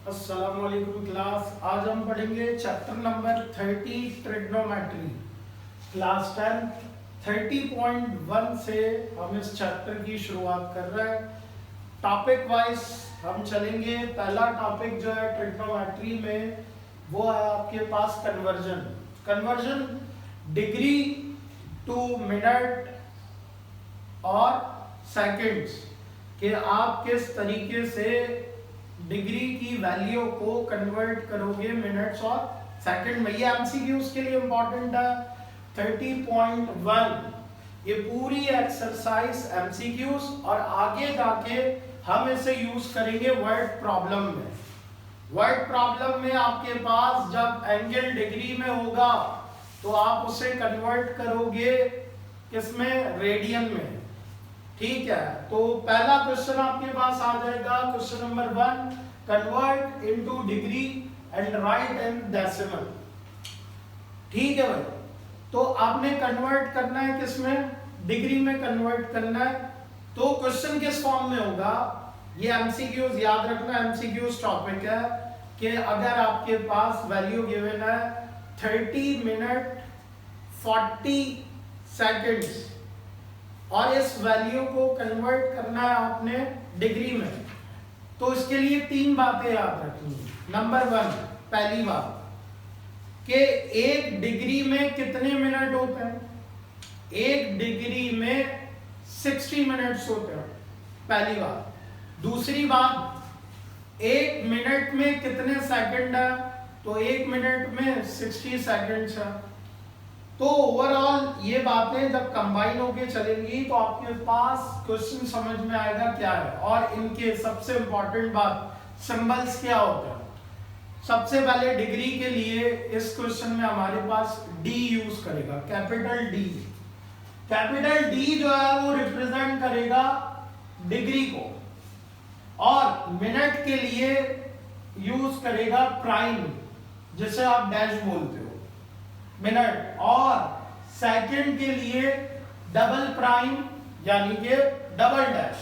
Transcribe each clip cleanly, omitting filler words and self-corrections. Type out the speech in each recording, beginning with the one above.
अस्सलाम वालेकुम क्लास। आज हम पढ़ेंगे चैप्टर नंबर 30 ट्रिग्नोमेट्री। क्लास 10 30.1 से हम इस चैप्टर की शुरुआत कर रहे हैं। टॉपिक वाइज हम चलेंगे। पहला टॉपिक जो है ट्रिग्नोमेट्री में वो है आपके पास conversion. Conversion degree to minute और सेकंड्स कि आप किस तरीके से डिग्री की वैल्यू को कन्वर्ट करोगे मिनट्स और सेकंड में। ये एमसीक्यूज के लिए इंपॉर्टेंट है। 30.1 ये पूरी एक्सरसाइज एमसीक्यूज और आगे जाके हम इसे यूज करेंगे वर्ड प्रॉब्लम में। वर्ड प्रॉब्लम में आपके पास जब एंगल डिग्री में होगा तो आप उसे कन्वर्ट करोगे किसमें, रेडियन में। ठीक है, तो पहला क्वेश्चन आपके पास आ जाएगा। Question number 1, convert into degree and right in decimal. ठीक है भाई, तो आपने कन्वर्ट करना है किसमें, डिग्री में कन्वर्ट करना है। तो क्वेश्चन किस फॉर्म में होगा, ये एमसीक्यूज याद रखना, एमसीक्यूज टॉपिक है कि अगर आपके पास वैल्यू गिवन है 30 मिनट 40 सेकेंड्स और इस वैल्यू को कन्वर्ट करना है आपने डिग्री में, तो इसके लिए 3 बातें याद रखनी है। नंबर 1, पहली बात कि एक डिग्री में कितने मिनट होते हैं। एक डिग्री में 60 मिनट्स होते हैं, पहली बात। दूसरी बात, एक मिनट में कितने सेकंड है, तो एक मिनट में 60 सेकंड्स है। तो ओवरऑल ये बातें जब कंबाइन होके चलेंगी तो आपके पास क्वेश्चन समझ में आएगा क्या है। और इनके सबसे इंपॉर्टेंट बात, सिंबल्स क्या होता है। सबसे पहले डिग्री के लिए इस क्वेश्चन में हमारे पास डी यूज करेगा, कैपिटल डी। कैपिटल डी जो है वो रिप्रेजेंट करेगा डिग्री को, और मिनट के लिए यूज करेगा प्राइम, जिसे आप डैश बोलते हो, मिनट। और सेकंड के लिए डबल प्राइम यानी कि डबल डैश।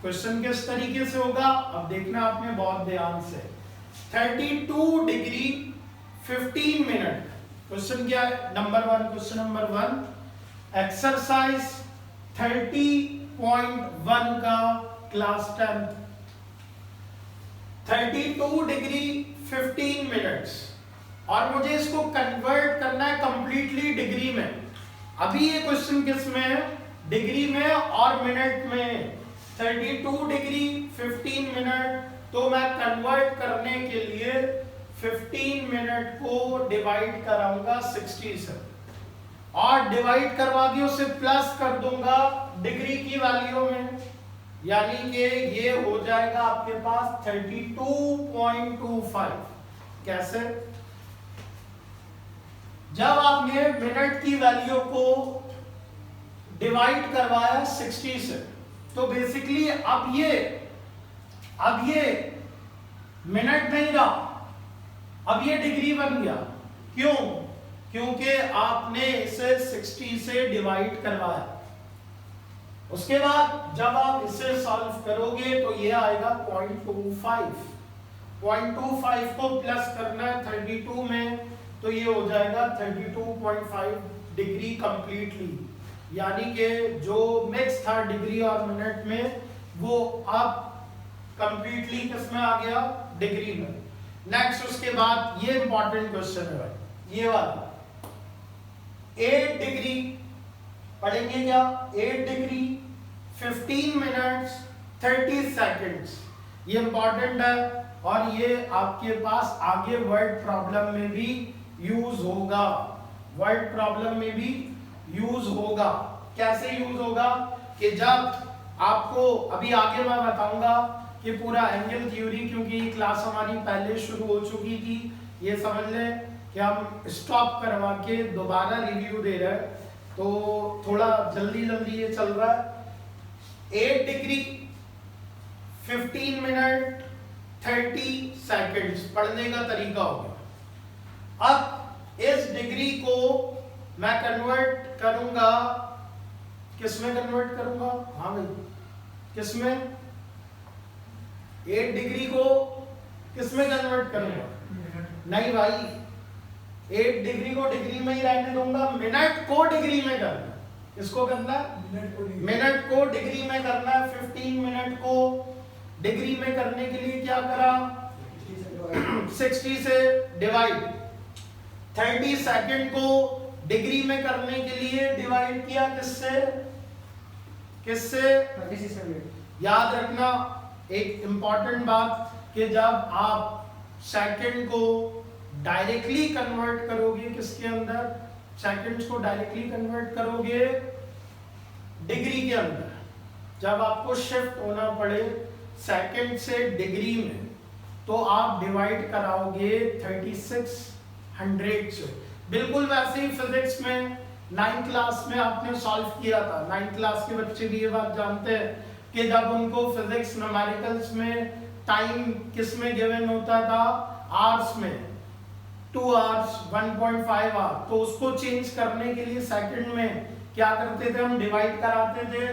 क्वेश्चन किस तरीके से होगा अब देखना आपने बहुत ध्यान से। 32 डिग्री 15 मिनट। क्वेश्चन क्या है, नंबर 1, क्वेश्चन नंबर 1 एक्सरसाइज 30.1 का क्लास 10। 32 डिग्री 15 मिनट्स और मुझे इसको कन्वर्ट करना है कंप्लीटली डिग्री में। अभी ये क्वेश्चन किस में है, डिग्री में और मिनट में। 32 डिग्री 15 मिनट, तो मैं कन्वर्ट करने के लिए 15 मिनट को डिवाइड कराऊंगा 60 से, और डिवाइड करवा के उसे प्लस कर दूंगा डिग्री की वैल्यू में, यानी कि ये हो जाएगा आपके पास 32.25। कैसे, जब आपने मिनट की वैल्यू को डिवाइड करवाया 60 से, तो बेसिकली अब ये मिनट नहीं रहा, अब ये डिग्री बन गया। क्यों, क्योंकि आपने इसे 60 से डिवाइड करवाया। उसके बाद जब आप इसे सॉल्व करोगे तो ये आएगा 0.25। 0.25 को प्लस करना है 32 में, तो ये हो जाएगा 32.5 डिग्री कंप्लीटली, यानी कि जो मिक्स था डिग्री और मिनट में वो अब कंप्लीटली किसमें आ गया, डिग्री में। नेक्स्ट उसके बाद ये इंपॉर्टेंट क्वेश्चन है भाई, ये वाला 8 डिग्री पढ़ेंगे क्या, 8 डिग्री 15 मिनट्स 30 सेकेंड्स। ये इंपॉर्टेंट है और ये आपके पास आगे वर्ड प्रॉब्लम में भी यूज होगा। वर्ड प्रॉब्लम में भी यूज होगा। कैसे यूज होगा कि जब आपको, अभी आगे मैं बताऊंगा कि पूरा एंगल थ्योरी, क्योंकि ये क्लास हमारी पहले शुरू हो चुकी थी, ये समझ लें कि हम स्टॉप करवा के दोबारा रिव्यू दे रहे हैं, तो थोड़ा जल्दी जल्दी ये चल रहा है। 8 डिग्री 15 मिनट 30 सेकेंड्स पढ़ने का तरीका होगा। अब इस डिग्री को मैं कन्वर्ट करूंगा, किसमें कन्वर्ट करूंगा, हाँ भाई किसमें, 8 डिग्री को किसमें कन्वर्ट करूंगा? नहीं भाई, 8 डिग्री को डिग्री में ही रहने दूंगा, मिनट को डिग्री में करना। इसको करना मिनट को डिग्री में करना है। 15 मिनट को डिग्री में करने के लिए क्या करा? 60 से डिवाइड। 30 सेकंड को डिग्री में करने के लिए डिवाइड किया किससे? किससे? 36 से। याद रखना एक इंपॉर्टेंट बात कि जब आप सेकंड को डायरेक्टली कन्वर्ट करोगे किसके अंदर? सेकंड्स को डायरेक्टली कन्वर्ट करोगे डिग्री के अंदर। जब आपको शिफ्ट होना पड़े सेकंड से डिग्री में तो आप डिवाइड कराओगे 3600 से। बिल्कुल वैसे ही फिजिक्स में 9th क्लास में आपने सॉल्व किया था। 9th क्लास के बच्चे भी ये बात जानते हैं कि जब उनको फिजिक्स न्यूमेरिकल्स में टाइम किस में गिवन होता था? आवर्स में। 2 आवर्स, 1.5 आवर, तो उसको चेंज करने के लिए सेकंड में क्या करते थे? हम डिवाइड कराते थे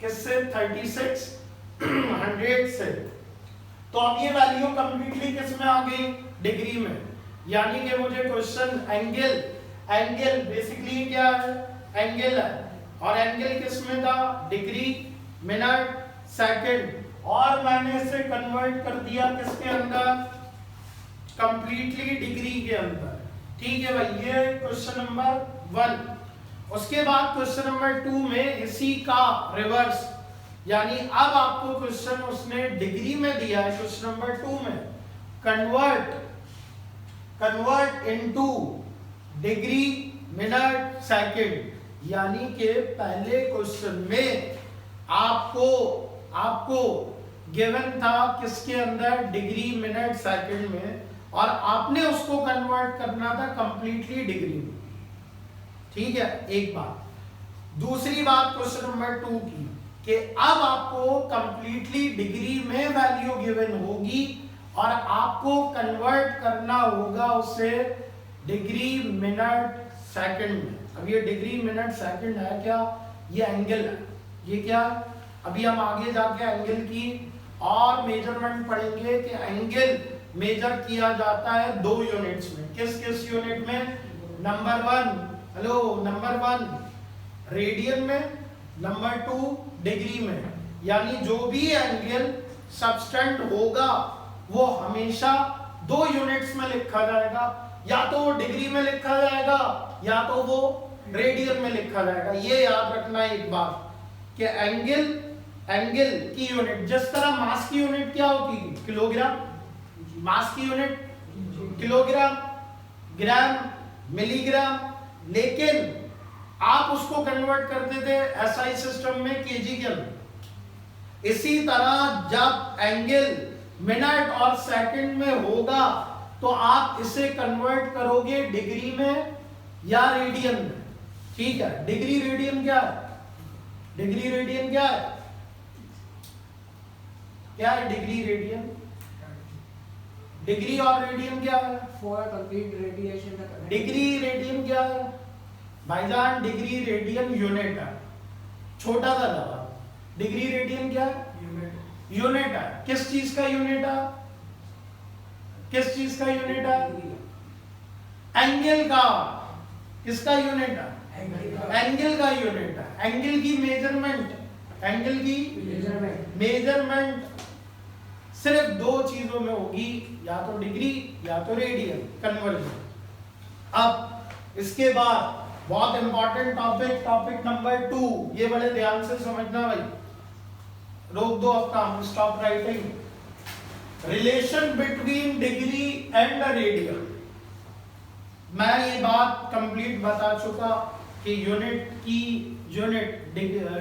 किससे? 3600 से। तो अब ये वैल्यू कंप्लीटली किस में आ गई? डिग्री में। यानी कि मुझे क्वेश्चन एंगल बेसिकली क्या है? एंगल है, और एंगल किस में था? डिग्री, मिनट, सेकंड, और मैंने इसे कन्वर्ट कर दिया किसके अंदर? कंप्लीटली डिग्री के अंदर। ठीक है भाई, ये क्वेश्चन नंबर 1। उसके बाद क्वेश्चन नंबर 2 में इसी का रिवर्स, यानी अब आपको क्वेश्चन उसने डिग्री में दिया है। क्वेश्चन नंबर 2 में convert into degree, minute, second. यानी कि पहले क्वेश्चन में आपको गिवन था किसके अंदर? डिग्री, मिनट, सेकंड में, और आपने उसको कन्वर्ट करना था कंप्लीटली डिग्री में। ठीक है, एक बात। दूसरी बात क्वेश्चन नंबर 2 की कि अब आपको कंप्लीटली डिग्री में वैल्यू गिवन होगी और आपको कन्वर्ट करना होगा उसे डिग्री, मिनट, सेकंड में। अब ये डिग्री, मिनट, सेकंड है क्या? ये एंगल है। ये क्या? अभी हम आगे जाके एंगल की और मेजरमेंट पढ़ेंगे कि एंगल मेजर किया जाता है 2 यूनिट्स में। किस किस यूनिट में? नंबर 1 रेडियन में, नंबर 2 डिग्री में। यानी जो भी एंगल सबटेंड होगा वो हमेशा 2 यूनिट्स में लिखा जाएगा, या तो वो डिग्री में लिखा जाएगा या तो वो रेडियन में लिखा जाएगा। ये याद रखना एक बात कि एंगल की यूनिट, जिस तरह मास की यूनिट क्या होती थी? किलोग्राम। मास की यूनिट किलोग्राम, ग्राम, मिलीग्राम, लेकिन आप उसको कन्वर्ट करते थे एसआई सिस्टम में केजी के अंदर। इसी तरह जब एंगल मिनट और सेकंड में होगा तो आप इसे कन्वर्ट करोगे डिग्री में या रेडियन में। ठीक है, डिग्री रेडियन क्या है? डिग्री रेडियन क्या है? क्या है डिग्री रेडियन? डिग्री और रेडियन क्या है? For complete radiation. Degree radian क्या है भाईजान? डिग्री रेडियन यूनिट है। छोटा सा जवाब। डिग्री रेडियन क्या है? यूनिट है। किस चीज का यूनिट है? किस चीज का यूनिट है? एंगल का। किसका यूनिट है? एंगल का यूनिट है। एंगल की मेजरमेंट सिर्फ 2 चीजों में होगी, या तो डिग्री या तो रेडियन कन्वर्जन। अब इसके बाद बहुत इंपॉर्टेंट टॉपिक नंबर 2, ये बड़े ध्यान से समझना भाई। रोक दो अब काम, stop writing. Relation between degree and radian. मैं ये बात कंप्लीट बता चुका कि यूनिट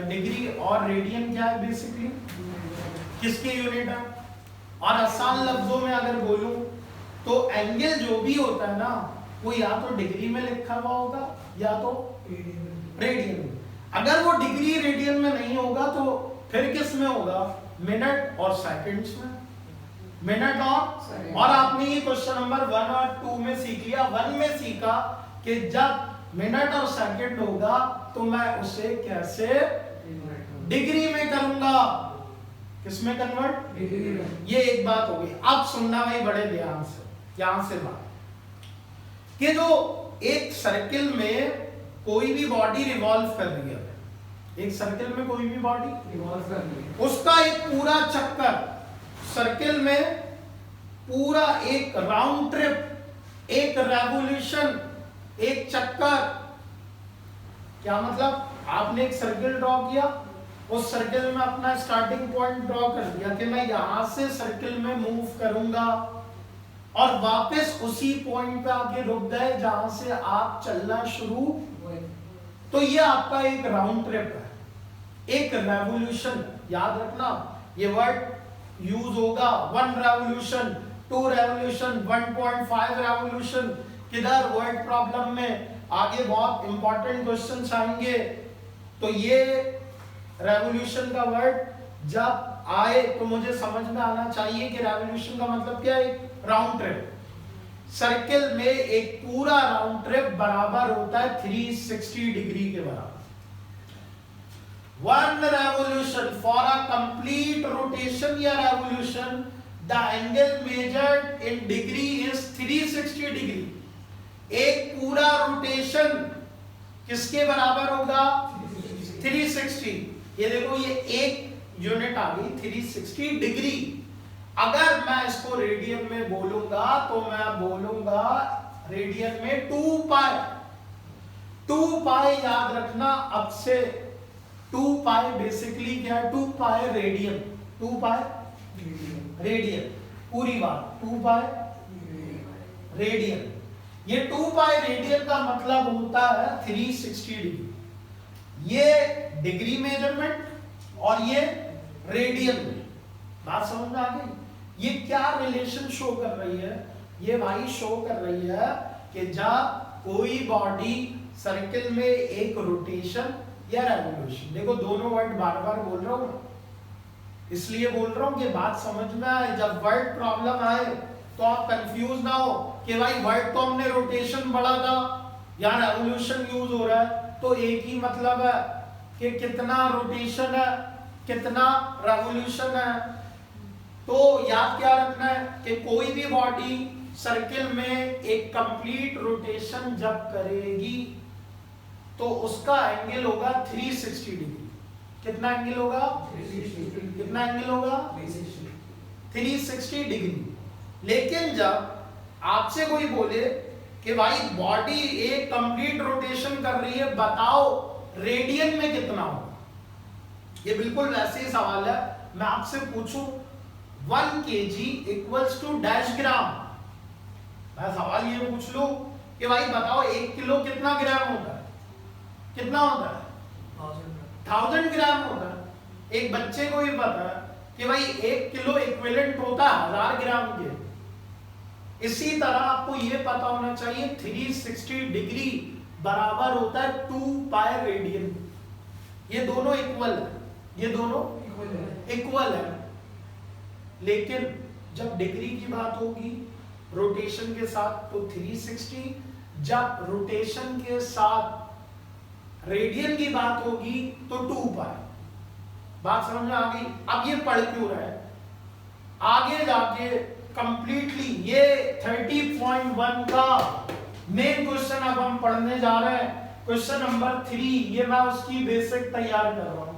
डिग्री और रेडियन क्या है बेसिकली? किसकी यूनिट है? और आसान लफ्जों में अगर बोलूं तो एंगल जो भी होता है ना, वो या तो डिग्री में लिखा हुआ होगा या तो रेडियन में। अगर वो डिग्री रेडियन में नहीं होगा तो फिर किस में होगा? मिनट और सेकंड्स में। मिनट और आपने ये क्वेश्चन नंबर 1 और 2 में सीख लिया। 1 में सीखा कि जब मिनट और सेकंड होगा तो मैं उसे कैसे डिग्री में करूंगा। किसमें कन्वर्ट? डिग्री में। ये एक बात हो गई। अब सुनना भाई बड़े ध्यान से, यहां से बात कि जो एक सर्किल में कोई भी बॉडी रिवॉल्व कर रही है, एक सर्किल में कोई भी बॉडी रिवॉल्व कर रही है, उसका एक पूरा चक्कर सर्किल में, पूरा एक राउंड ट्रिप, एक रेवोल्यूशन, एक चक्कर, क्या मतलब? आपने एक सर्किल ड्रॉ किया, उस सर्किल में अपना स्टार्टिंग पॉइंट ड्रॉ कर दिया कि मैं यहां से सर्किल में मूव करूंगा और वापस उसी पॉइंट पे आके रुक गए जहां से आप चलना शुरू। तो ये आपका एक राउंड ट्रिप है, एक रेवोल्यूशन। याद रखना ये वर्ड यूज होगा, 1 रेवोल्यूशन, 2 रेवोल्यूशन, 1.5 रेवोल्यूशन। किधर? वर्ड प्रॉब्लम में आगे बहुत इंपॉर्टेंट क्वेश्चंस आएंगे। तो ये रेवोल्यूशन का वर्ड जब आए तो मुझे समझ में आना चाहिए कि रेवोल्यूशन का मतलब क्या है? Round trip. सर्किल में एक पूरा राउंड ट्रिप बराबर होता है 360 डिग्री के बराबर। 1 revolution for a complete rotation या revolution, the angle measured in degree is 360 degree। एक पूरा रोटेशन किसके बराबर होगा? 360। ये देखो, ये एक यूनिट आ गई 360 डिग्री। अगर मैं इसको रेडियन में बोलूंगा तो मैं बोलूंगा रेडियन में 2 पाई। 2 पाई याद रखना अब से। 2 पाई बेसिकली क्या है? 2 पाई रेडियन। 2 पाई रेडियन, पूरी बात 2 पाई रेडियन। ये 2 पाई रेडियन का मतलब होता है 360 डिग्री। ये डिग्री मेजरमेंट और ये रेडियन में। बात समझ में आ गई? ये क्या रिलेशन शो कर रही है? ये भाई शो कर रही है कि जब कोई बॉडी सर्किल में एक रोटेशन या रेवोल्यूशन, देखो दोनों वर्ड बार बार बोल रहा हूं, इसलिए बोल रहा हूं कि बात समझ में आए। जब वर्ड प्रॉब्लम आए तो आप कंफ्यूज ना हो कि भाई वर्ड तो हमने रोटेशन पढ़ा था या रेवोल्यूशन यूज हो रहा है, तो एक ही मतलब है कि कितना रोटेशन है, कितना रेवोल्यूशन है। तो याद क्या रखना है कि कोई भी बॉडी सर्किल में एक कंप्लीट रोटेशन जब करेगी तो उसका एंगल होगा 360 डिग्री। कितना एंगल होगा? 360। कितना एंगल होगा? 360 डिग्री। लेकिन जब आपसे कोई बोले कि भाई बॉडी एक कंप्लीट रोटेशन कर रही है, बताओ रेडियन में कितना होगा? ये बिल्कुल वैसे ही सवाल है। मैं आपसे पूछूं 1 kg इक्वल्स टू डैश ग्राम, मैं सवाल ये पूछ लूं कि भाई बताओ 1 किलो कितना ग्राम होता है? कितना होता है? 1000 ग्राम होता है। एक बच्चे को ये पता है कि भाई 1 किलो इक्विवेलेंट होता है 1000 ग्राम के। इसी तरह आपको ये पता होना चाहिए 360 डिग्री बराबर होता है 2 पाई रेडियन। ये दोनों इक्वल है, ये दोनों इक्वल है। लेकिन जब डिग्री की बात होगी रोटेशन के साथ तो 360, जब रोटेशन के साथ रेडियन की बात होगी तो 2 पाई। बात समझ में आ गई? अब ये पढ़ क्यों रहा है? आगे जाके कंप्लीटली ये 30.1 का मेन क्वेश्चन अब हम पढ़ने जा रहे हैं, क्वेश्चन नंबर 3। ये मैं उसकी बेसिक तैयार कर रहा हूं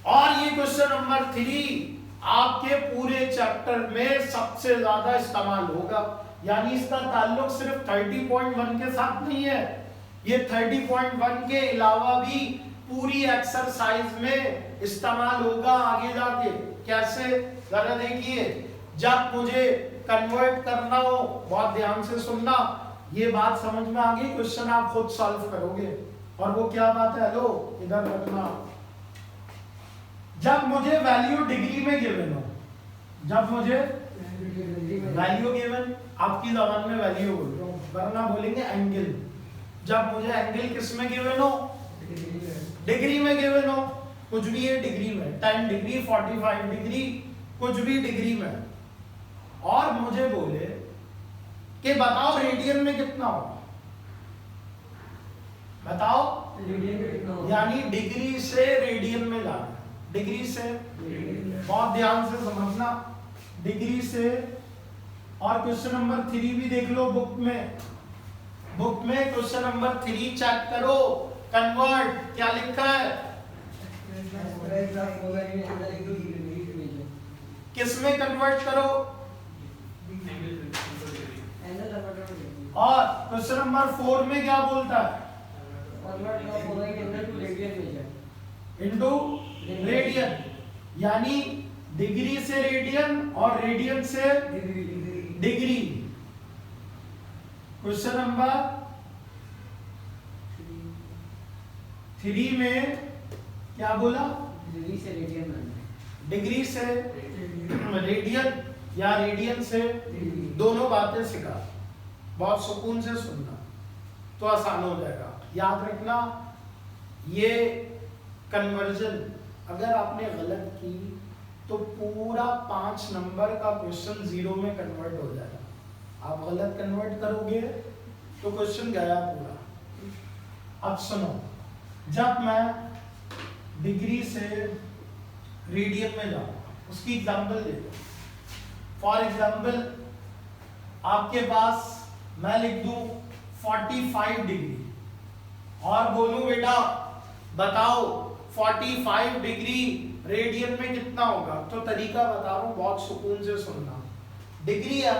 और ये क्वेश्चन नंबर 3 आपके पूरे चैप्टर में सबसे ज्यादा इस्तेमाल होगा। यानी इसका ताल्लुक सिर्फ 30.1 के साथ नहीं है, ये 30.1 के अलावा भी पूरी एक्सरसाइज में इस्तेमाल होगा आगे जाके। कैसे? जरा देखिए, जब मुझे कन्वर्ट करना हो, बहुत ध्यान से सुनना, ये बात समझ में आ गई, क्वेश्चन आप खुद सॉल्व करोगे। और वो क्या बात है? लो इधर रखना। जब मुझे वैल्यू डिग्री में गिवन हो, जब मुझे वैल्यू गिवन, आपकी जबान में वैल्यू बोल रहा हूं, वरना बोलेंगे एंगल। जब मुझे एंगल किस में गिवन हो? डिग्री में गिवन हो। कुछ भी है डिग्री में, 10 डिग्री, 45 डिग्री, कुछ भी डिग्री में। और मुझे बोले कि बताओ रेडियन में कितना होगा? बताओ, यानी डिग्री से रेडियन में लाना। डिग्री से, बहुत ध्यान से समझना, डिग्री से। और क्वेश्चन नंबर 3 भी देख लो बुक में क्वेश्चन नंबर 3 चेक करो, कन्वर्ट क्या लिखा है, किसमें कन्वर्ट करो। और क्वेश्चन नंबर 4 में क्या बोलता है, इनटू रेडियन, यानी डिग्री से रेडियन और रेडियन से डिग्री। क्वेश्चन नंबर 3 में क्या बोला, डिग्री से रेडियन, डिग्री से रेडियन या रेडियन से, दोनों बातें सिखा, बहुत सुकून से सुनना तो आसान हो जाएगा। याद रखना ये कन्वर्जन अगर आपने गलत की तो पूरा 5 नंबर का क्वेश्चन 0 में कन्वर्ट हो जाएगा। आप गलत कन्वर्ट करोगे तो क्वेश्चन गया पूरा। अब सुनो, जब मैं डिग्री से रेडियन में जाऊँ, उसकी एग्जांपल दे दो। फॉर एग्जांपल आपके पास मैं लिख दूं 45 डिग्री और बोलूं बेटा बताओ 45 डिग्री रेडियन में कितना होगा, तो तरीका बता रहा हूं, बहुत सुकून से सुनना। डिग्री है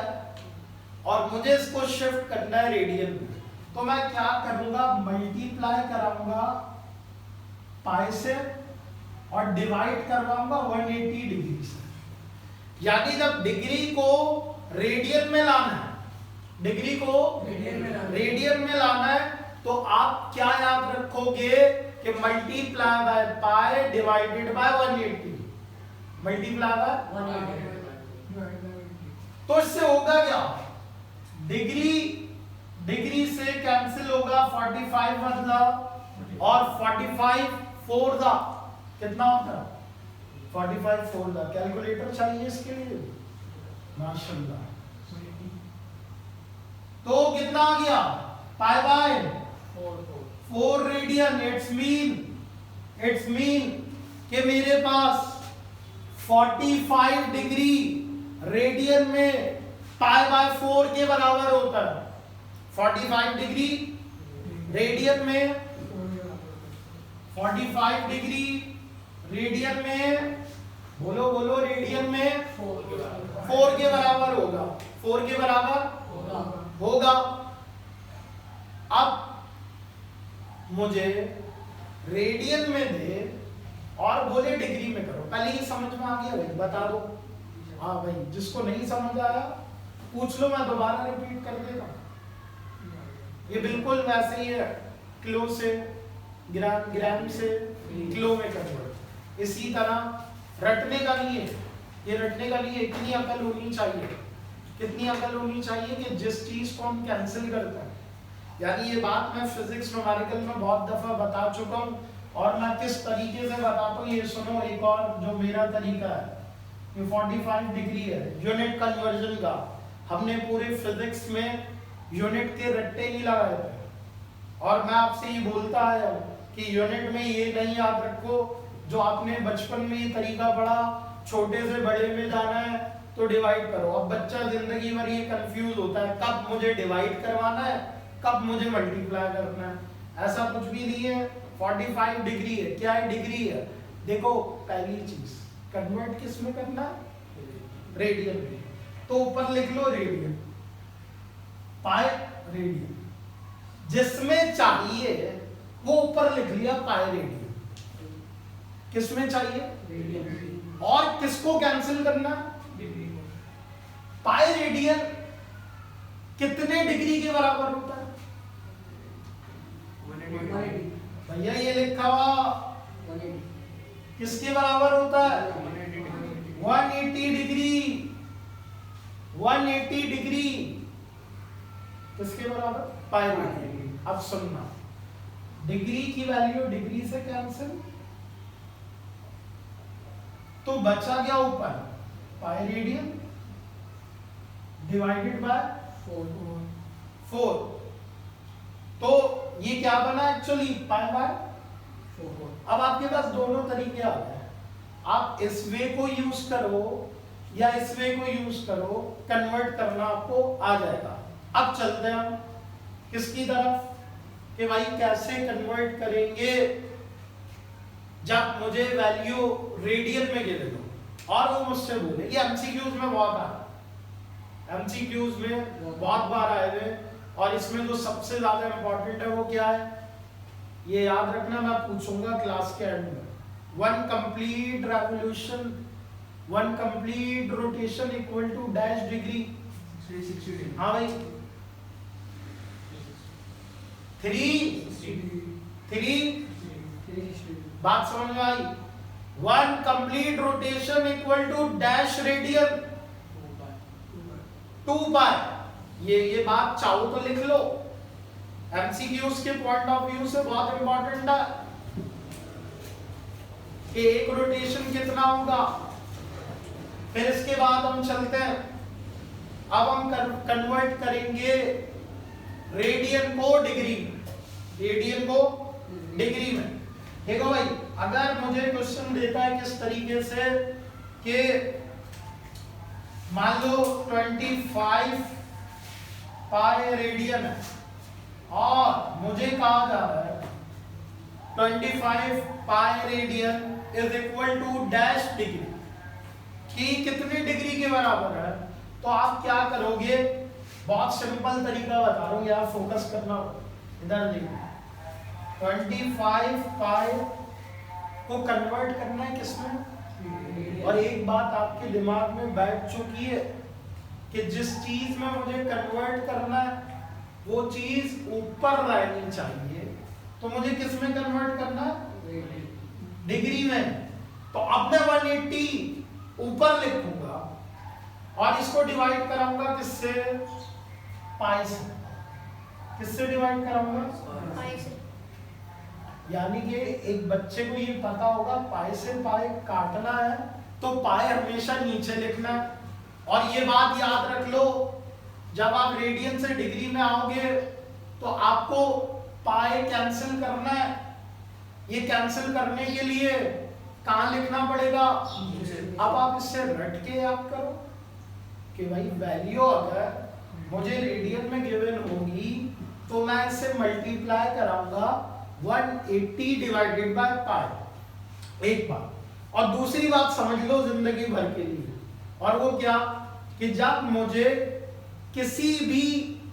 और मुझे इसको शिफ्ट करना है रेडियन में, तो मैं क्या करूंगा, मल्टीप्लाई कराऊंगा पाई से और डिवाइड करवाऊंगा 180 डिग्री से। यानी जब डिग्री को रेडियन में लाना है, डिग्री को रेडियन में लाना है, तो आप क्या याद रखोगे कि multiply by pi divided by 180, multiply by 180। तो इससे होगा क्या, डिग्री से कैंसिल होगा 45 बदला और 45 फोर दा कितना होता है, 45 फोर दा। कैलकुलेटर चाहिए इसके लिए, माशाल्लाह। तो कितना आ गया, pi by 4 radian. It's mean कि मेरे पास 45 डिग्री रेडियन में पाई बाय 4 के बराबर होता है। 45 डिग्री रेडियन में, 45 डिग्री रेडियन में, बोलो रेडियन में 4 के बराबर होगा, 4 के बराबर होगा। अब मुझे रेडियन में दे और बोले डिग्री में करो। पहले ही समझ में आ गया भाई, बता दो। हाँ भाई, जिसको नहीं समझ आया पूछ लो, मैं दोबारा रिपीट कर देता हूँ। ये बिल्कुल वैसे ही है, किलो से ग्राम से किलो में कन्वर्ट। इसी तरह रटने का नहीं है, ये रटने का नहीं है। इतनी अकल होनी चाहिए, कितनी अकल होनी चाहिए कि जिस चीज को हम कैंसिल करते हैं, यानी ये बात मैं फिजिक्स न्यूमेरिकल में बहुत दफा बता चुका हूँ और मैं किस तरीके से बताता हूँ ये सुनो। एक और जो मेरा तरीका है, ये 45 डिग्री है यूनिट कन्वर्जन का। हमने पूरे फिजिक्स में यूनिट के रट्टे नहीं लगाए थे और मैं आपसे ये बोलता आया हूँ कि यूनिट में ये नहीं याद रखो जो आपने बचपन में ये तरीका पढ़ा, छोटे से बड़े में जाना है तो डिवाइड करो। अब बच्चा जिंदगी भर ये कंफ्यूज होता है, कब मुझे डिवाइड करवाना है, कब मुझे मल्टीप्लाई करना है। ऐसा कुछ भी नहीं है। 45 डिग्री है, क्या है, डिग्री है। देखो पहली चीज, कन्वर्ट किस में करना है, रेडियन में, तो ऊपर लिख लो रेडियन, पाई रेडियन। जिसमें चाहिए वो ऊपर लिख लिया पाई रेडियन, किसमें चाहिए रेडियन। और किसको कैंसिल करना, पाई रेडियन कितने डिग्री के बराबर होता है भैया, ये लिखा हुआ किसके बराबर होता है, 180 डिग्री। 180 डिग्री किसके बराबर, पाई रेडियन। अब सुनना, डिग्री की वैल्यू डिग्री से कैंसिल, तो बचा गया ऊपर पाई रेडियन डिवाइडेड बाय 4। तो ये क्या बना एक्चुअली, पाई बाय 4। अब आपके पास दोनों तरीके आ गए। आप इस वे को यूज करो या इस वे को यूज करो, कन्वर्ट करना आपको आ जाएगा। अब चलते हैं हम किसकी तरफ कि भाई कैसे कन्वर्ट करेंगे जब मुझे वैल्यू रेडियन में गिरे दो। और वो मुझसे बोले, ये एमसीक्यूज में बहुत आया, एमसीक्यूज में बहुत बार आए हुए, और इसमें जो सबसे ज्यादा इंपॉर्टेंट है वो क्या है, ये याद रखना, मैं पूछूंगा क्लास के एंड में। One complete revolution, one complete rotation equal to dash degree. 360। हाँ भाई, 3 बात समझ में आई। One complete rotation equal to dash radian 2 pi. ये बात चाहो तो लिख लो, एमसीक्यूज के पॉइंट ऑफ व्यू से बहुत इंपॉर्टेंट है कि एक रोटेशन कितना होगा। फिर इसके बाद हम चलते हैं, अब हम कन्वर्ट करेंगे रेडियन को डिग्री, रेडियन को डिग्री में। देखो भाई, अगर मुझे क्वेश्चन देता है किस तरीके से कि मान लो 25 पाई रेडियन है और मुझे कहा जा रहा है 25 pi radian is equal to dash degree, कि कितने डिग्री के बराबर है, तो आप क्या करोगे, बहुत सिंपल तरीका बता रहा हूं, यार फोकस करना, इधर देखो। 25 पाई को कन्वर्ट करना है किसमें, और एक बात आपके दिमाग में बैठ चुकी है कि जिस चीज में मुझे कन्वर्ट करना है वो चीज ऊपर रहनी चाहिए, तो मुझे किस में कन्वर्ट करना है, डिग्री में। तो अब मैं 180 ऊपर लिखूंगा और इसको डिवाइड कराऊंगा किससे, पाई से। किससे डिवाइड कराऊंगा, पाई से। यानी कि एक बच्चे को ये पता होगा पाई से पाई काटना है तो पाई हमेशा नीचे लिखना है। और ये बात याद रख लो, जब आप रेडियन से डिग्री में आओगे तो आपको पाई कैंसिल करना है। ये कैंसिल करने के लिए कहाँ लिखना पड़ेगा, अब आप इससे रट के याद करो कि भाई वैल्यू अगर मुझे रेडियन में गिवन होगी तो मैं इसे मल्टीप्लाई कराऊंगा 180 डिवाइडेड बाय पाई, एक बात। और दूसरी बात समझ लो जिंदगी भर के लिए, और वो क्या कि जब मुझे किसी भी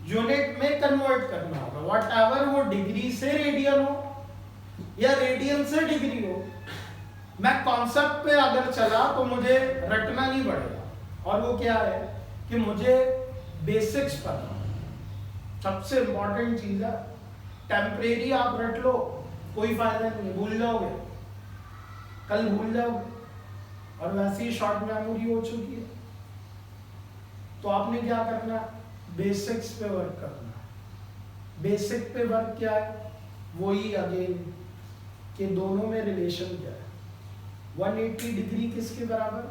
यूनिट में कन्वर्ट करना होगा, व्हाट एवर वो डिग्री से रेडियन हो या रेडियन से डिग्री हो, मैं कॉन्सेप्ट पे अगर चला तो मुझे रटना नहीं पड़ेगा। और वो क्या है कि मुझे बेसिक्स पता, सबसे इंपॉर्टेंट चीज है। टेम्परेरी आप रट लो, कोई फायदा नहीं, भूल जाओगे, कल भूल जाओगे, और वैसे ही शॉर्ट मेमोरी हो चुकी है। तो आपने क्या करना, बेसिक्स पे वर्क करना। बेसिक पे वर्क क्या है, वही अगेन कि दोनों में रिलेशन क्या है। 180 डिग्री किसके बराबर,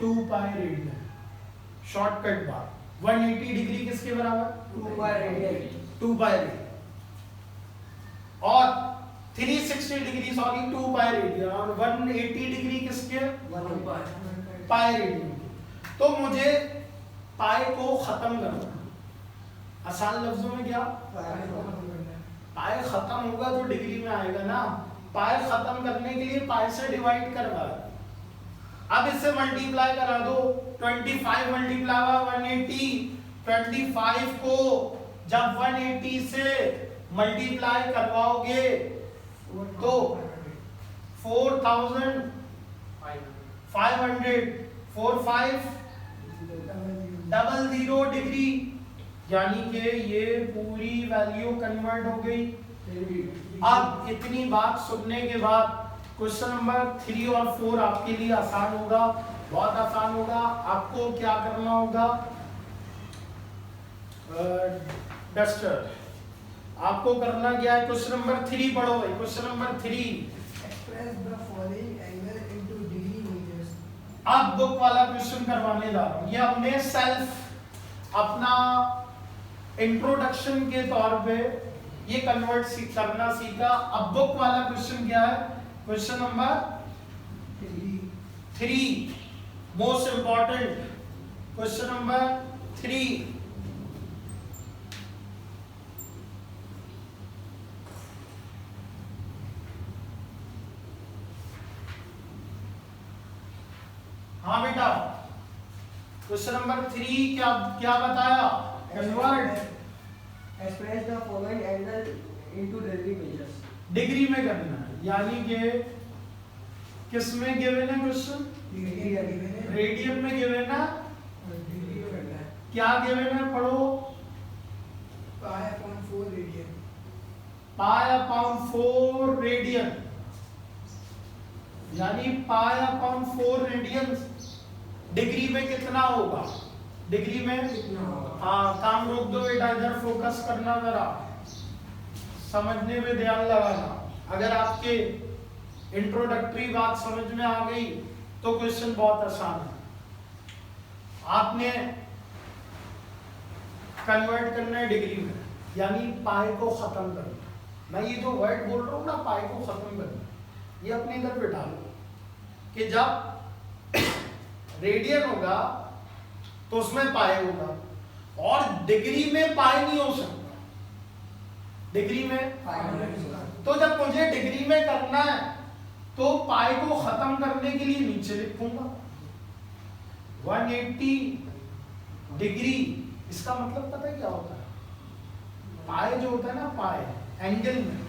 2 पाई रेडियन। शॉर्टकट बात, 180 डिग्री किसके बराबर, 2 पाई रेडियन। 2 pi radian. और 360 डिग्री, सॉरी 2 पाई रेडियन, और 180 डिग्री किसके, 1 पाई रेडियन। तो मुझे पाई को खत्म करना, आसान लफ्जों में क्या, पाई खत्म होगा तो डिग्री में आएगा ना। पाई खत्म करने के लिए पाई से डिवाइड करवा, अब इससे मल्टीप्लाई करा दो, 25 मल्टीप्लाई बाय 180। 25 को जब 180 से मल्टीप्लाई करवाओगे तो 4500, 4500 डिग्री, यानी कि ये पूरी वैल्यू कन्वर्ट हो गई। अब इतनी बात सुनने के बाद क्वेश्चन नंबर 3 और 4 आपके लिए आसान होगा, बहुत आसान होगा। आपको क्या करना होगा, डस्टर, आपको करना क्या है, क्वेश्चन नंबर 3 पढ़ो भाई। Question number 3, Express the following angle into degree meters. अब बुक वाला क्वेश्चन करवाने जा रहा हूं। ये हमने सेल्फ अपना इंट्रोडक्शन के तौर पे ये कन्वर्ट करना सीखा। अब बुक वाला क्वेश्चन क्या है, question number 3 most important question number 3 हाँ बेटा क्वेश्चन नंबर 3 क्या क्या बताया convert Express the following angle into degree measures. Degree में करना है, यानी कि किस में गिवन है क्वेश्चन? रेडियन में गिवन है। क्या गिवन है पढ़ो? Pi upon 4 radian. Pi upon 4 radian, यानी पाई अपॉन 4 रेडियन डिग्री में कितना होगा? डिग्री में हाँ, काम रोक दो बेटा, इधर फोकस करना, जरा समझने में ध्यान लगाना। अगर आपके इंट्रोडक्टरी बात समझ में आ गई तो क्वेश्चन बहुत आसान है। आपने कन्वर्ट करना है डिग्री में, यानी पाई को खत्म करना। मैं ये जो वर्ड बोल रहा हूँ ना, पाई को खत्म करना, ये अपने इधर बिठा लो कि जब रेडियन होगा तो उसमें पाई होगा, और डिग्री में पाई नहीं हो सकता। डिग्री में तो जब मुझे डिग्री में करना है तो पाई को खत्म करने के लिए नीचे लिखूंगा 180 डिग्री। इसका मतलब पता है क्या होता है? पाई जो होता है ना, पाई एंगल में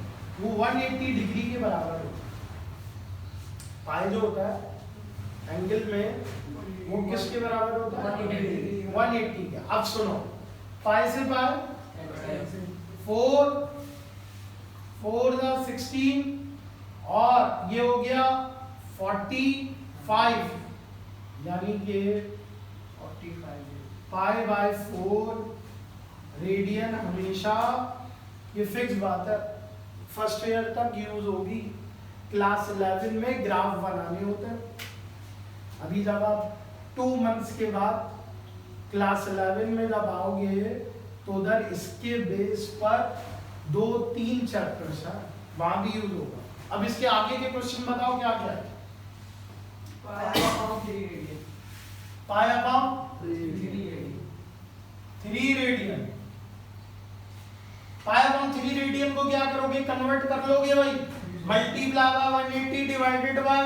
वो 180 डिग्री के बराबर होता है। पाई जो होता है एंगल में वो किसके बराबर होता है? 180 के। अब सुनो, पाई से पाई 4 द 16 और ये हो गया 45, यानी कि 45 पाई बाय 4 रेडियन हमेशा, ये फिक्स बात है, फर्स्ट ईयर तक यूज होगी। क्लास 11 में ग्राफ बनाने होते हैं। अभी जब आप 2 मंथ्स के बाद क्लास 11 में जब आओगे तो उधर इसके बेस पर 2-3 चैप्टर्स हैं, वहां भी यूज होगा। अब इसके आगे के क्वेश्चन बताओ क्या क्या है? Pi upon 3 radian. Pi upon 3 3 radian. Pi upon 3 radian को क्या करोगे? कन्वर्ट कर लोगे भाई, मल्टीप्लाई बाय 180 डिवाइडेड बाय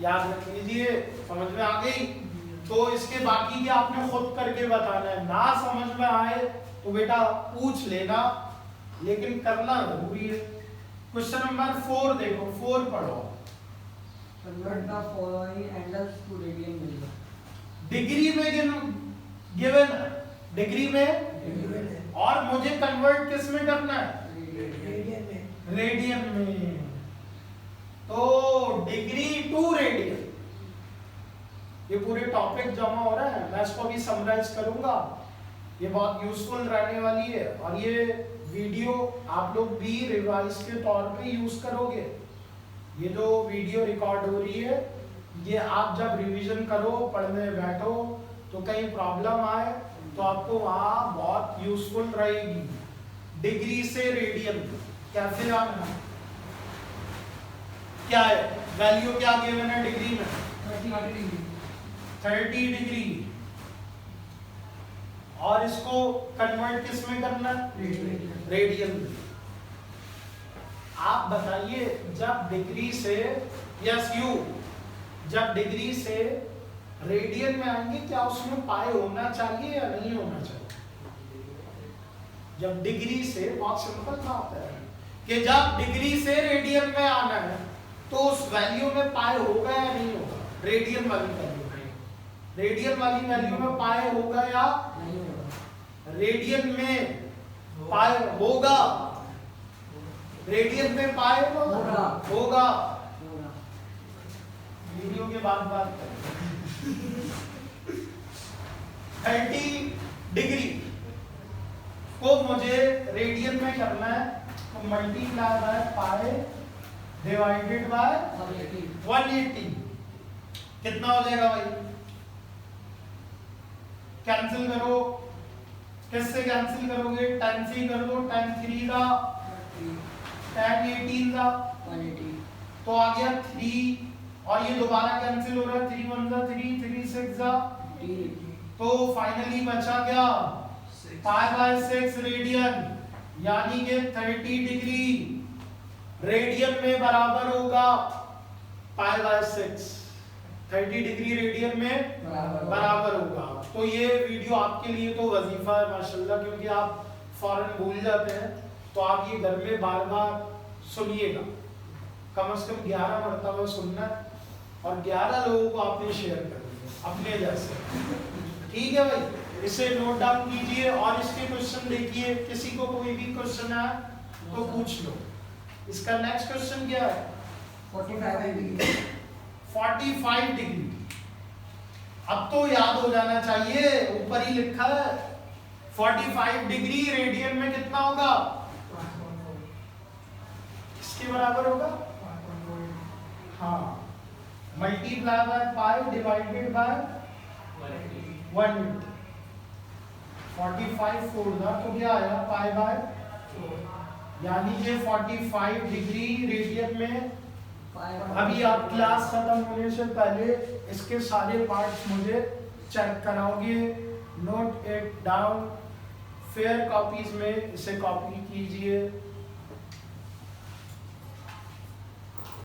याद रख लीजिए, समझ में आ गई? तो इसके बाकी के आपने खुद करके बताना है। ना समझ में आए तो बेटा पूछ लेना, लेकिन करना जरूरी है। क्वेश्चन नंबर 4 देखो, 4 पढ़ो। Convert the following angles to radian measure. Degree में गिवन है, डिग्री में, और मुझे कन्वर्ट किस में करना है? रेडियन में। रेडियन में। तो डिग्री टू रेडियन, ये पूरे टॉपिक जमा हो रहा है, मैं इसको भी समराइज करूंगा। ये बहुत यूजफुल रहने वाली है, और ये वीडियो आप लोग भी रिवाइज के तौर पे यूज करोगे। ये जो वीडियो रिकॉर्ड हो रही है, ये आप जब रिवीजन करो, पढ़ने बैठो, तो कहीं प्रॉब्लम आए तो आपको वहाँ बहुत यूजफुल रहेगी। डिग्री से रेडियन कैसे आना, क्या है वैल्यू, क्या गिवन है डिग्री में? 30 डिग्री। और इसको कन्वर्ट किस में करना है? रेडियन में। आप बताइए, जब डिग्री से, यस यू, जब डिग्री से रेडियन में आएंगे, क्या उसमें पाई होना चाहिए या नहीं होना चाहिए? जब डिग्री से, बहुत सिंपल बात है कि जब डिग्री से रेडियन में आना है तो उस वैल्यू में पाई होगा या नहीं होगा? रेडियन वाली वैल्यू में, रेडियन वाली वैल्यू में पाई होगा या नहीं होगा? रेडियन में पाई होगा, रेडियन में पाई होगा। वीडियो के बाद बात करें। 30 डिग्री को मुझे रेडियन में करना है, तो multiply by pi divided by 180। कितना हो जाएगा भाई? कैंसिल करो, किससे कैंसिल करोगे? 10 से कर दो, 10 3 का, 10 18 का, 180 तो आ गया 3 और ये दोबारा कैंसिल हो रहा है, 3 1 जा 3 3 6 जा, तो फाइनली बचा क्या π/6 रेडियन, यानी कि 30 डिग्री रेडियन में बराबर होगा π/6, 30 डिग्री रेडियन में बराबर होगा। तो ये वीडियो आपके लिए तो वजीफा है माशाल्लाह, क्योंकि आप फौरन भूल जाते हैं, तो आप ये घर में बार बार सुनिएगा, कम से कम 11 मरतबा सुनना और 11 लोगों को आपने शेयर कर दिया अपने जैसे, ठीक है भाई। इसे नोट डाउन कीजिए और इसके क्वेश्चन देखिए, किसी को कोई भी क्वेश्चन है तो पूछ लो। इसका नेक्स्ट क्वेश्चन क्या है? 45 डिग्री 45 डिग्री। अब तो याद हो जाना चाहिए, ऊपर ही लिखा है 45 डिग्री रेडियन में कितना होगा, किसके बराबर होगा? हाँ, multiply by pi divided by 180। 45 4 था तो क्या आया π/4, यानी कि 45 डिग्री रेडियन में। अभी आप क्लास खत्म होने से पहले इसके सारे पार्ट्स मुझे चेक कराओगे, note it down, fair copies में इसे कॉपी कीजिए।